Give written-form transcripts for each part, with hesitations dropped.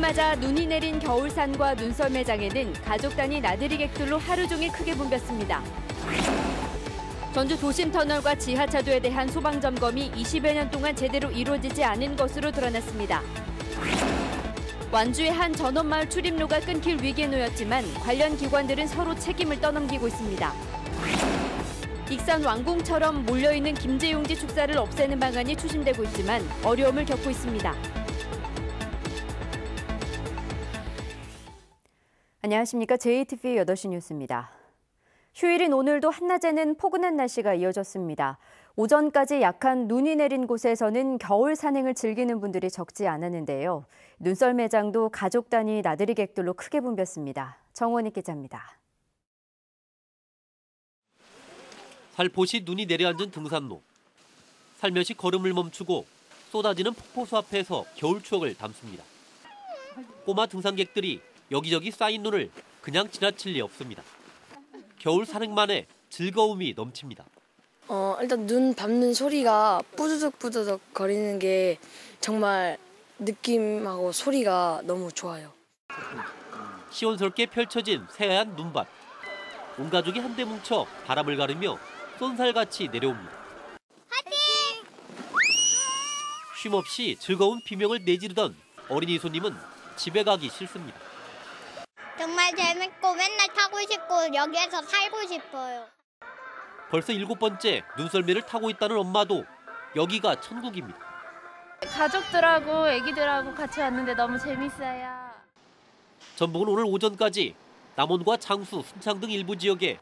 맞아 눈이 내린 겨울산과 눈썰매장에는 가족 단위 나들이 객들로 하루 종일 크게 붐볐습니다. 전주 도심터널과 지하차도에 대한 소방점검이 20여 년 동안 제대로 이루어지지 않은 것으로 드러났습니다. 완주의 한 전원마을 출입로가 끊길 위기에 놓였지만 관련 기관들은 서로 책임을 떠넘기고 있습니다. 익산 왕궁처럼 몰려있는 김제용지 축사를 없애는 방안이 추진되고 있지만 어려움을 겪고 있습니다. 안녕하십니까. JTV 8시 뉴스입니다. 휴일인 오늘도 한낮에는 포근한 날씨가 이어졌습니다. 오전까지 약한 눈이 내린 곳에서는 겨울 산행을 즐기는 분들이 적지 않았는데요. 눈썰매장도 가족 단위 나들이 객들로 크게 붐볐습니다. 정원희 기자입니다. 살포시 눈이 내려앉은 등산로. 살며시 걸음을 멈추고 쏟아지는 폭포수 앞에서 겨울 추억을 담습니다. 꼬마 등산객들이 여기저기 쌓인 눈을 그냥 지나칠 리 없습니다. 겨울 산행만의 즐거움이 넘칩니다. 일단 눈 밟는 소리가 뿌드득 거리는 게 정말 느낌하고 소리가 너무 좋아요. 시원스럽게 펼쳐진 새하얀 눈밭. 온 가족이 한데 뭉쳐 바람을 가르며 쏜살같이 내려옵니다. 화이팅! 쉼없이 즐거운 비명을 내지르던 어린이 손님은 집에 가기 싫습니다. 정말 재밌고 맨날 타고 싶고 여기에서 살고 싶어요. 벌써 7번째 눈썰매를 타고 있다는 엄마도 여기가 천국입니다. 가족들하고 애기들하고 같이 왔는데 너무 재밌어요. 전북은 오늘 오전까지 남원과 장수, 순창 등 일부 지역에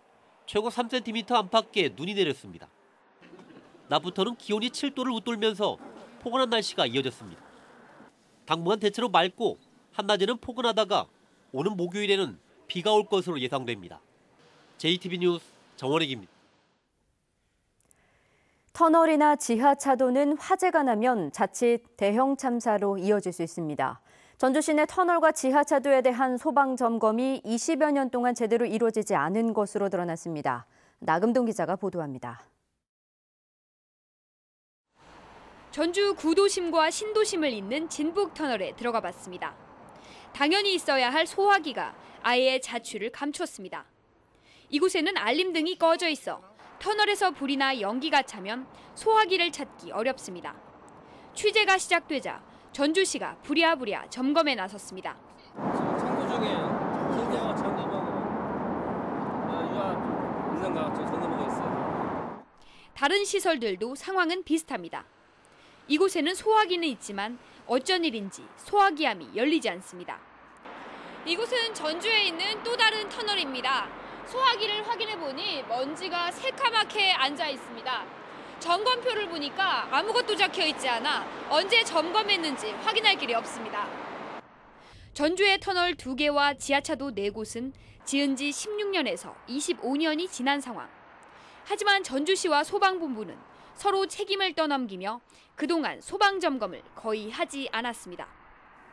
최고 3cm 안팎의 눈이 내렸습니다. 낮부터는 기온이 7도를 웃돌면서 포근한 날씨가 이어졌습니다. 당분간 대체로 맑고 한낮에는 포근하다가 오는 목요일에는 비가 올 것으로 예상됩니다. JTV 뉴스 정원익입니다. 터널이나 지하차도는 화재가 나면 자칫 대형 참사로 이어질 수 있습니다. 전주 시내 터널과 지하차도에 대한 소방 점검이 20여 년 동안 제대로 이루어지지 않은 것으로 드러났습니다. 나금동 기자가 보도합니다. 전주 구도심과 신도심을 잇는 진북터널에 들어가 봤습니다. 당연히 있어야 할 소화기가 아예 자취를 감추었습니다. 이곳에는 알림등이 꺼져 있어 터널에서 불이나 연기가 차면 소화기를 찾기 어렵습니다. 취재가 시작되자 전주시가 부랴부랴 점검에 나섰습니다. 청소 중에 현장을 점검하고 유압 있는가 점검하고 있어요. 다른 시설들도 상황은 비슷합니다. 이곳에는 소화기는 있지만 어쩐 일인지 소화기암이 열리지 않습니다. 이곳은 전주에 있는 또 다른 터널입니다. 소화기를 확인해보니 먼지가 새카맣게 앉아 있습니다. 점검표를 보니까 아무것도 적혀있지 않아 언제 점검했는지 확인할 길이 없습니다. 전주의 터널 2개와 지하차도 4곳은 지은 지 16년에서 25년이 지난 상황. 하지만 전주시와 소방본부는 서로 책임을 떠넘기며 그동안 소방점검을 거의 하지 않았습니다.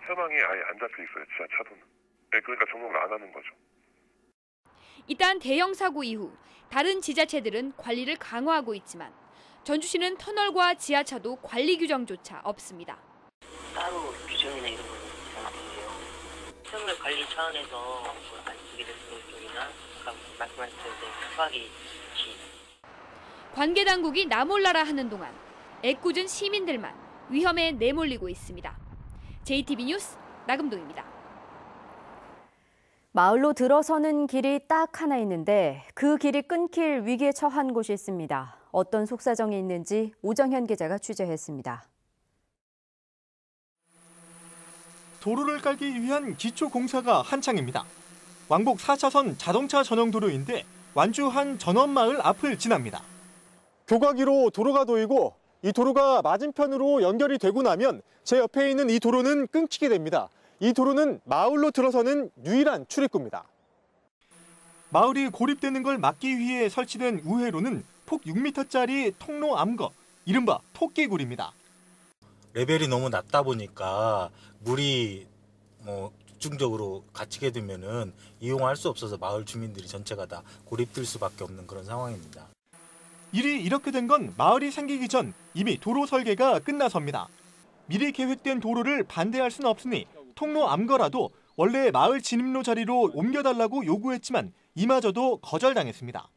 사망이 아예 안 잡혀 있어요, 지하차도는. 그러니까 점검을 안 하는 거죠. 일단 대형 사고 이후 다른 지자체들은 관리를 강화하고 있지만 전주시는 터널과 지하차도 관리 규정조차 없습니다. 따로 규정이나 이런 거는 없는데요. 터널 관리 차원에서 안 쓰게 될 쪽이나 말씀하신 대로 소화기 지. 관계 당국이 나 몰라라 하는 동안 애꿎은 시민들만 위험에 내몰리고 있습니다. JTV 뉴스 나금동입니다. 마을로 들어서는 길이 딱 하나 있는데 그 길이 끊길 위기에 처한 곳이 있습니다. 어떤 속사정이 있는지 오정현 기자가 취재했습니다. 도로를 깔기 위한 기초 공사가 한창입니다. 왕복 4차선 자동차 전용 도로인데 완주 한 전원마을 앞을 지납니다. 교과기로 도로가 놓이고 이 도로가 맞은편으로 연결이 되고 나면 제 옆에 있는 이 도로는 끊기게 됩니다. 이 도로는 마을로 들어서는 유일한 출입구입니다. 마을이 고립되는 걸 막기 위해 설치된 우회로는 폭 6m짜리 통로 암거, 이른바 토끼굴입니다. 레벨이 너무 낮다 보니까 물이 집중적으로 갇히게 되면은 이용할 수 없어서 마을 주민들이 전체가 다 고립될 수밖에 없는 그런 상황입니다. 일이 이렇게 된 건 마을이 생기기 전 이미 도로 설계가 끝나서입니다. 미리 계획된 도로를 반대할 수는 없으니 통로 암거라도 원래 마을 진입로 자리로 옮겨달라고 요구했지만 이마저도 거절당했습니다.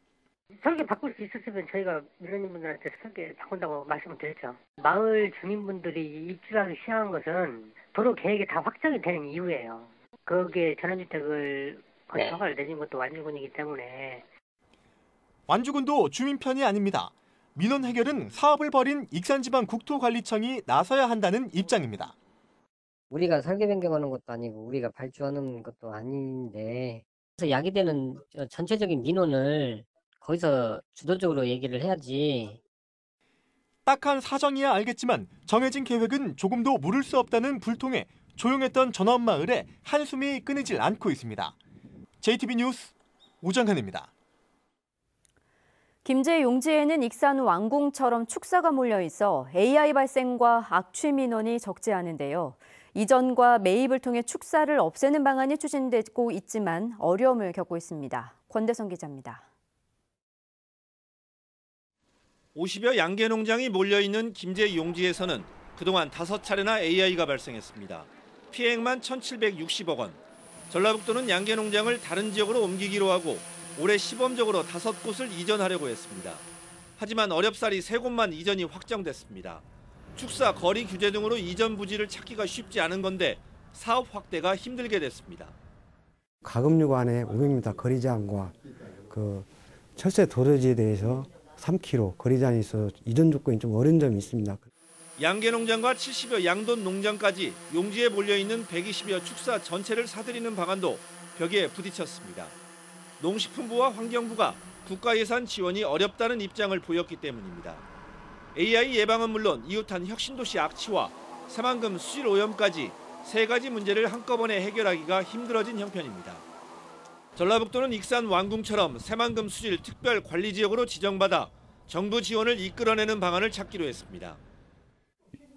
설계 바꿀 수 있었으면 저희가 민원인분들한테 설계 바꾼다고 말씀을 드렸죠. 마을 주민분들이 입주하기 시작한 것은 도로 계획이 다 확정이 되는 이후예요. 거기에 전원주택을 허가를 내준 것도 완주군이기 때문에. 완주군도 주민 편이 아닙니다. 민원 해결은 사업을 벌인 익산지방국토관리청이 나서야 한다는 입장입니다. 우리가 설계 변경하는 것도 아니고 우리가 발주하는 것도 아닌데 그래서 야기되는 전체적인 민원을 거기서 주도적으로 얘기를 해야지. 딱한 사정이야 알겠지만 정해진 계획은 조금도 물을 수 없다는 불통에 조용했던 전원마을에 한숨이 끊이질 않고 있습니다. JTB 뉴스 오정현입니다. 김제 용지에는 익산 왕궁처럼 축사가 몰려 있어 AI 발생과 악취 민원이 적지 않은데요. 이전과 매입을 통해 축사를 없애는 방안이 추진되고 있지만 어려움을 겪고 있습니다. 권대성 기자입니다. 50여 양계 농장이 몰려있는 김제 용지에서는 그동안 5차례나 AI가 발생했습니다. 피해액만 1,760억 원. 전라북도는 양계 농장을 다른 지역으로 옮기기로 하고 올해 시범적으로 5곳을 이전하려고 했습니다. 하지만 어렵사리 3곳만 이전이 확정됐습니다. 축사, 거리 규제 등으로 이전 부지를 찾기가 쉽지 않은 건데 사업 확대가 힘들게 됐습니다. 가금류 안에 500m 거리 제한과 철새 도로지에 대해서 3km 거리 제한이 있어 이전 조건이 좀 어려운 점이 있습니다. 양계 농장과 70여 양돈 농장까지 용지에 몰려있는 120여 축사 전체를 사들이는 방안도 벽에 부딪혔습니다. 농식품부와 환경부가 국가 예산 지원이 어렵다는 입장을 보였기 때문입니다. AI 예방은 물론 이웃한 혁신도시 악취와 새만금 수질 오염까지 3가지 문제를 한꺼번에 해결하기가 힘들어진 형편입니다. 전라북도는 익산 왕궁처럼 새만금 수질 특별 관리 지역으로 지정받아 정부 지원을 이끌어내는 방안을 찾기로 했습니다.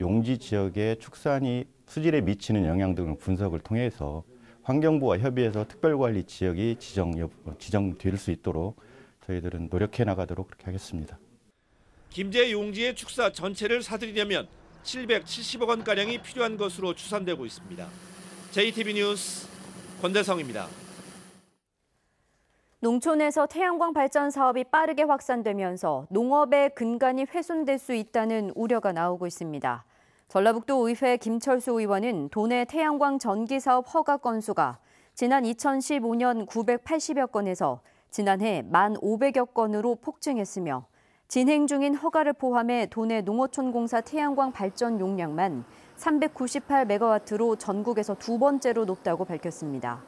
용지 지역의 축산이 수질에 미치는 영향 등을 분석을 통해서 환경부와 협의해서 특별관리 지역이 지정될 수 있도록 저희들은 노력해 나가도록 그렇게 하겠습니다. 김제 용지의 축사 전체를 사들이려면 770억 원가량이 필요한 것으로 추산되고 있습니다. JTB 뉴스 권대성입니다. 농촌에서 태양광 발전 사업이 빠르게 확산되면서 농업의 근간이 훼손될 수 있다는 우려가 나오고 있습니다. 전라북도 의회 김철수 의원은 도내 태양광 전기 사업 허가 건수가 지난 2015년 980여 건에서 지난해 1,500여 건으로 폭증했으며 진행 중인 허가를 포함해 도내 농어촌공사 태양광 발전 용량만 398메가와트로 전국에서 2번째로 높다고 밝혔습니다.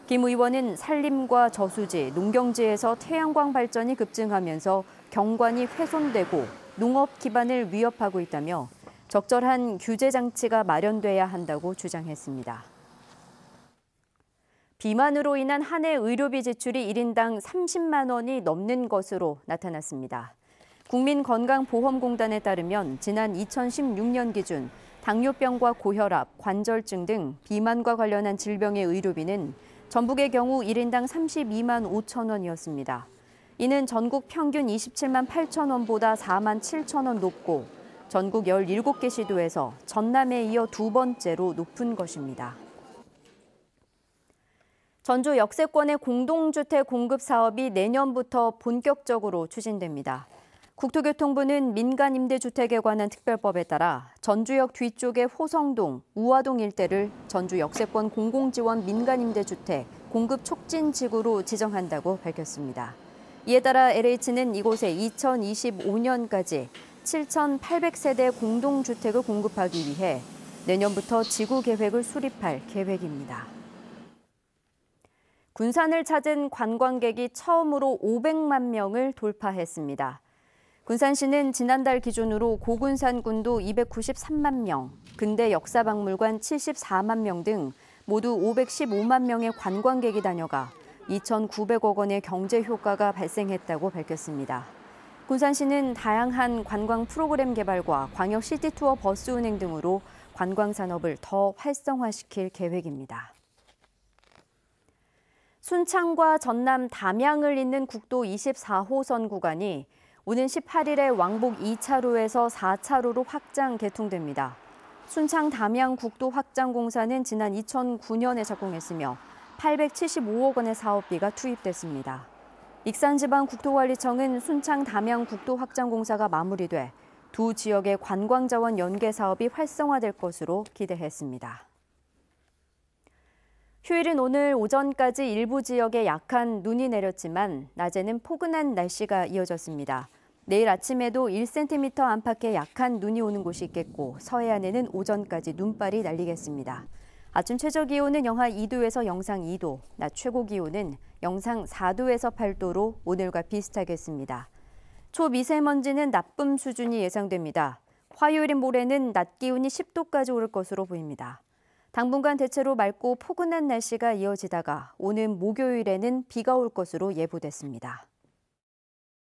김 의원은 산림과 저수지, 농경지에서 태양광 발전이 급증하면서 경관이 훼손되고 농업 기반을 위협하고 있다며 적절한 규제 장치가 마련돼야 한다고 주장했습니다. 비만으로 인한 한 해 의료비 지출이 1인당 30만 원이 넘는 것으로 나타났습니다. 국민건강보험공단에 따르면 지난 2016년 기준 당뇨병과 고혈압, 관절증 등 비만과 관련한 질병의 의료비는 전북의 경우 1인당 32만 5천 원이었습니다. 이는 전국 평균 27만 8천 원보다 4만 7천 원 높고 전국 17개 시도에서 전남에 이어 2번째로 높은 것입니다. 전주 역세권의 공동주택 공급 사업이 내년부터 본격적으로 추진됩니다. 국토교통부는 민간임대주택에 관한 특별법에 따라 전주역 뒤쪽의 호성동, 우화동 일대를 전주 역세권 공공지원 민간임대주택 공급 촉진지구로 지정한다고 밝혔습니다. 이에 따라 LH는 이곳에 2025년까지 7,800세대 공동주택을 공급하기 위해 내년부터 지구 계획을 수립할 계획입니다. 군산을 찾은 관광객이 처음으로 500만 명을 돌파했습니다. 군산시는 지난달 기준으로 고군산군도 293만 명, 근대 역사박물관 74만 명 등 모두 515만 명의 관광객이 다녀가 2,900억 원의 경제 효과가 발생했다고 밝혔습니다. 군산시는 다양한 관광 프로그램 개발과 광역 시티투어 버스 운행 등으로 관광 산업을 더 활성화시킬 계획입니다. 순창과 전남 담양을 잇는 국도 24호선 구간이 오는 18일에 왕복 2차로에서 4차로로 확장 개통됩니다. 순창 담양 국도 확장 공사는 지난 2009년에 착공했으며 875억 원의 사업비가 투입됐습니다. 익산지방국토관리청은 순창 담양 국도 확장 공사가 마무리돼 두 지역의 관광자원 연계 사업이 활성화될 것으로 기대했습니다. 휴일인 오늘 오전까지 일부 지역에 약한 눈이 내렸지만 낮에는 포근한 날씨가 이어졌습니다. 내일 아침에도 1cm 안팎의 약한 눈이 오는 곳이 있겠고 서해안에는 오전까지 눈발이 날리겠습니다. 아침 최저 기온은 영하 2도에서 영상 2도, 낮 최고 기온은 영상 4도에서 8도로 오늘과 비슷하겠습니다. 초미세먼지는 나쁨 수준이 예상됩니다. 화요일인 모레는 낮 기온이 10도까지 오를 것으로 보입니다. 당분간 대체로 맑고 포근한 날씨가 이어지다가 오는 목요일에는 비가 올 것으로 예보됐습니다.